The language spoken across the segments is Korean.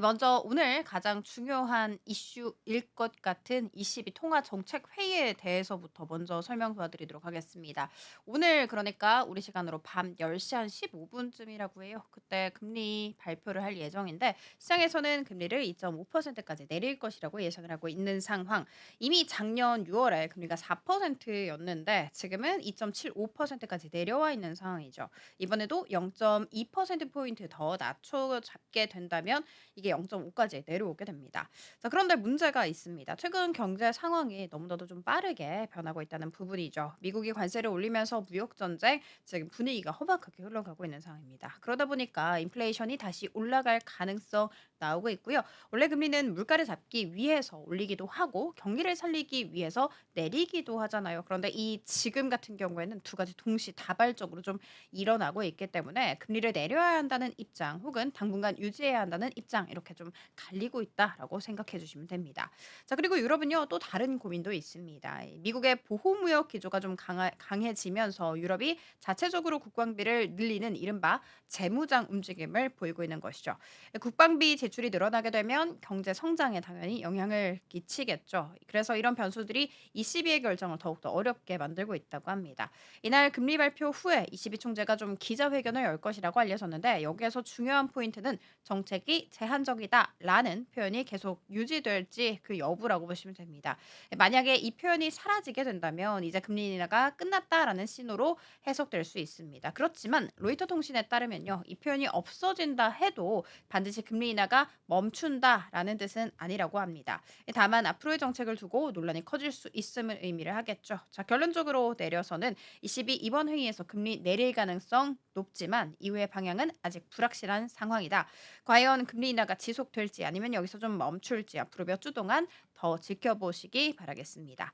먼저 오늘 가장 중요한 이슈일 것 같은 22 통화 정책 회의에 대해서부터 먼저 설명 도와드리도록 하겠습니다. 오늘 그러니까 우리 시간으로 밤 10시 한 15분쯤이라고 해요. 그때 금리 발표를 할 예정인데 시장에서는 금리를 2.5%까지 내릴 것이라고 예상을 하고 있는 상황. 이미 작년 6월에 금리가 4%였는데 지금은 2.75%까지 내려와 있는 상황이죠. 이번에도 0.2%포인트 더 낮춰 잡게 된다면 이게 0.5까지 내려오게 됩니다. 자, 그런데 문제가 있습니다. 최근 경제 상황이 너무나도 좀 빠르게 변하고 있다는 부분이죠. 미국이 관세를 올리면서 무역 전쟁, 지금 분위기가 험악하게 흘러가고 있는 상황입니다. 그러다 보니까 인플레이션이 다시 올라갈 가능성 나오고 있고요. 원래 금리는 물가를 잡기 위해서 올리기도 하고 경기를 살리기 위해서 내리기도 하잖아요. 그런데 이 지금 같은 경우에는 두 가지 동시다발적으로 좀 일어나고 있기 때문에 금리를 내려야 한다는 입장 혹은 당분간 유지해야 한다는 입장 이렇게 좀 갈리고 있다라고 생각해 주시면 됩니다. 자, 그리고 유럽은요 또 다른 고민도 있습니다. 이 미국의 보호무역 기조가 좀 강해지면서 유럽이 자체적으로 국방비를 늘리는 이른바 재무장 움직임을 보이고 있는 것이죠. 국방비 지출이 늘어나게 되면 경제 성장에 당연히 영향을 끼치겠죠. 그래서 이런 변수들이 ECB의 결정을 더욱더 어렵게 만들고 있다고 합니다. 이날 금리 발표 후에 ECB 총재가 좀 기자회견을 열 것이라고 알려졌는데 여기에서 중요한 포인트는 정책이 제한적이다라는 표현이 계속 유지될지 그 여부라고 보시면 됩니다. 만약에 이 표현이 사라지게 된다면 이제 금리 인하가 끝났다라는 신호로 해석될 수 있습니다. 그렇지만 로이터 통신에 따르면요. 이 표현이 없어진다 해도 반드시 금리 인하가 멈춘다라는 뜻은 아니라고 합니다. 다만 앞으로의 정책을 두고 논란이 커질 수 있음을 의미를 하겠죠. 자, 결론적으로 내려서는 ECB 이번 회의에서 금리 내릴 가능성 높지만 이후의 방향은 아직 불확실한 상황이다. 과연 금리 인하가 지속될지 아니면 여기서 좀 멈출지 앞으로 몇 주 동안 더 지켜보시기 바라겠습니다.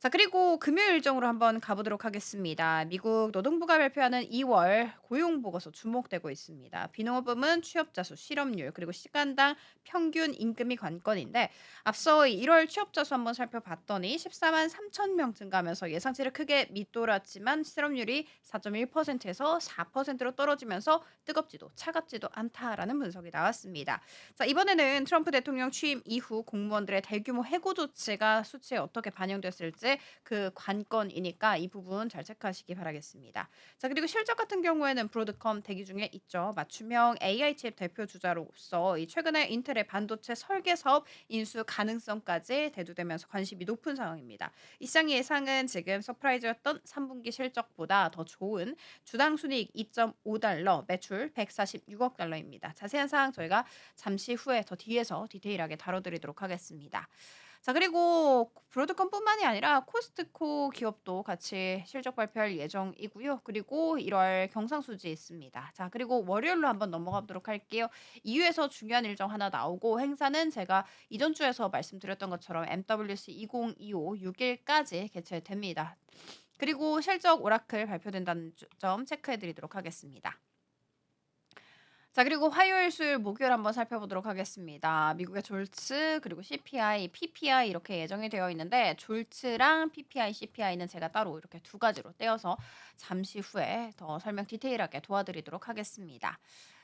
자, 그리고 금요일 일정으로 한번 가보도록 하겠습니다. 미국 노동부가 발표하는 2월 고용 보고서 주목되고 있습니다. 비농업부문 취업자 수, 실업률, 그리고 시간당 평균 임금이 관건인데 앞서 1월 취업자 수 한번 살펴봤더니 14만 3천 명 증가하면서 예상치를 크게 밑돌았지만 실업률이 4.1%에서 4%로 떨어지면서 뜨겁지도 차갑지도 않다라는 분석이 나왔습니다. 자, 이번에는 트럼프 대통령 취임 이후 공무원들의 대규모 해고 조치가 수치에 어떻게 반영됐을지 그 관건이니까 이 부분 잘 체크하시기 바라겠습니다. 자, 그리고 실적 같은 경우에는 브로드컴 대기 중에 있죠. 맞춤형 AI 칩 대표 주자로서 이 최근에 인텔의 반도체 설계 사업 인수 가능성까지 대두되면서 관심이 높은 상황입니다. 이 시장 예상은 지금 서프라이즈였던 3분기 실적보다 더 좋은 주당 순이익 2.5달러, 매출 146억 달러입니다. 자세한 사항 저희가 잠시 후에 더 뒤에서 디테일하게 다뤄드리도록 하겠습니다. 자, 그리고 브로드컴뿐만이 아니라 코스트코 기업도 같이 실적 발표할 예정이고요. 그리고 1월 경상수지 있습니다. 자, 그리고 월요일로 한번 넘어가 보도록 할게요. EU에서 중요한 일정 하나 나오고 행사는 제가 이전 주에서 말씀드렸던 것처럼 MWC 2025 6일까지 개최됩니다. 그리고 실적 오라클 발표된다는 점 체크해 드리도록 하겠습니다. 자, 그리고 화요일, 수요일, 목요일 한번 살펴보도록 하겠습니다. 미국의 졸츠 그리고 CPI, PPI 이렇게 예정이 되어 있는데 졸츠랑 PPI, CPI는 제가 따로 이렇게 두 가지로 떼어서 잠시 후에 더 설명 디테일하게 도와드리도록 하겠습니다.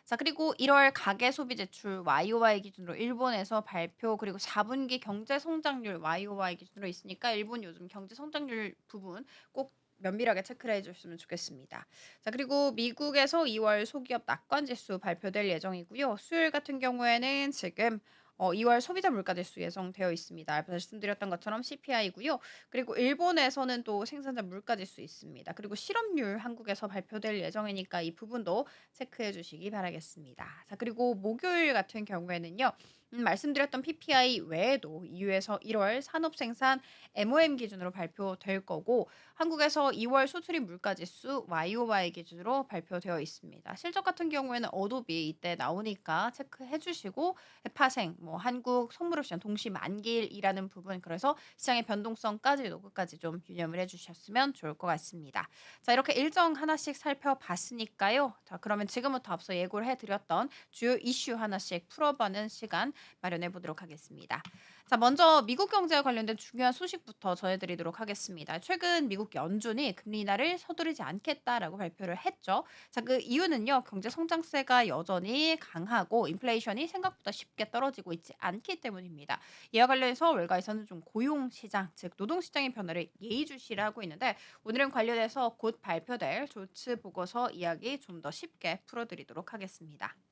자, 그리고 1월 가계 소비 지출 YOY 기준으로 일본에서 발표 그리고 4분기 경제 성장률 YOY 기준으로 있으니까 일본 요즘 경제 성장률 부분 꼭 면밀하게 체크를 해 주셨으면 좋겠습니다. 자, 그리고 미국에서 2월 소기업 낙관 지수 발표될 예정이고요. 수요일 같은 경우에는 지금 2월 소비자 물가 지수 예정되어 있습니다. 말씀드렸던 것처럼 CPI고요. 그리고 일본에서는 또 생산자 물가 지수 있습니다. 그리고 실업률 한국에서 발표될 예정이니까 이 부분도 체크해 주시기 바라겠습니다. 자, 그리고 목요일 같은 경우에는요. 말씀드렸던 PPI 외에도 EU에서 1월 산업 생산 MOM 기준으로 발표될 거고 한국에서 2월 수출입 물가 지수 YOY 기준으로 발표되어 있습니다. 실적 같은 경우에는 어도비 이때 나오니까 체크해 주시고 해파생, 뭐 한국 선물옵션 동시 만기일이라는 부분 그래서 시장의 변동성까지도 끝까지 좀 유념을 해 주셨으면 좋을 것 같습니다. 자, 이렇게 일정 하나씩 살펴봤으니까요. 자, 그러면 지금부터 앞서 예고를 해 드렸던 주요 이슈 하나씩 풀어보는 시간 마련해 보도록 하겠습니다. 자, 먼저 미국 경제와 관련된 중요한 소식부터 전해드리도록 하겠습니다. 최근 미국 연준이 금리 인하를 서두르지 않겠다라고 발표를 했죠. 자, 그 이유는요, 경제 성장세가 여전히 강하고 인플레이션이 생각보다 쉽게 떨어지고 있지 않기 때문입니다. 이와 관련해서 월가에서는 좀 고용 시장, 즉 노동 시장의 변화를 예의주시를 하고 있는데 오늘은 관련해서 곧 발표될 조츠 보고서 이야기 좀 더 쉽게 풀어드리도록 하겠습니다.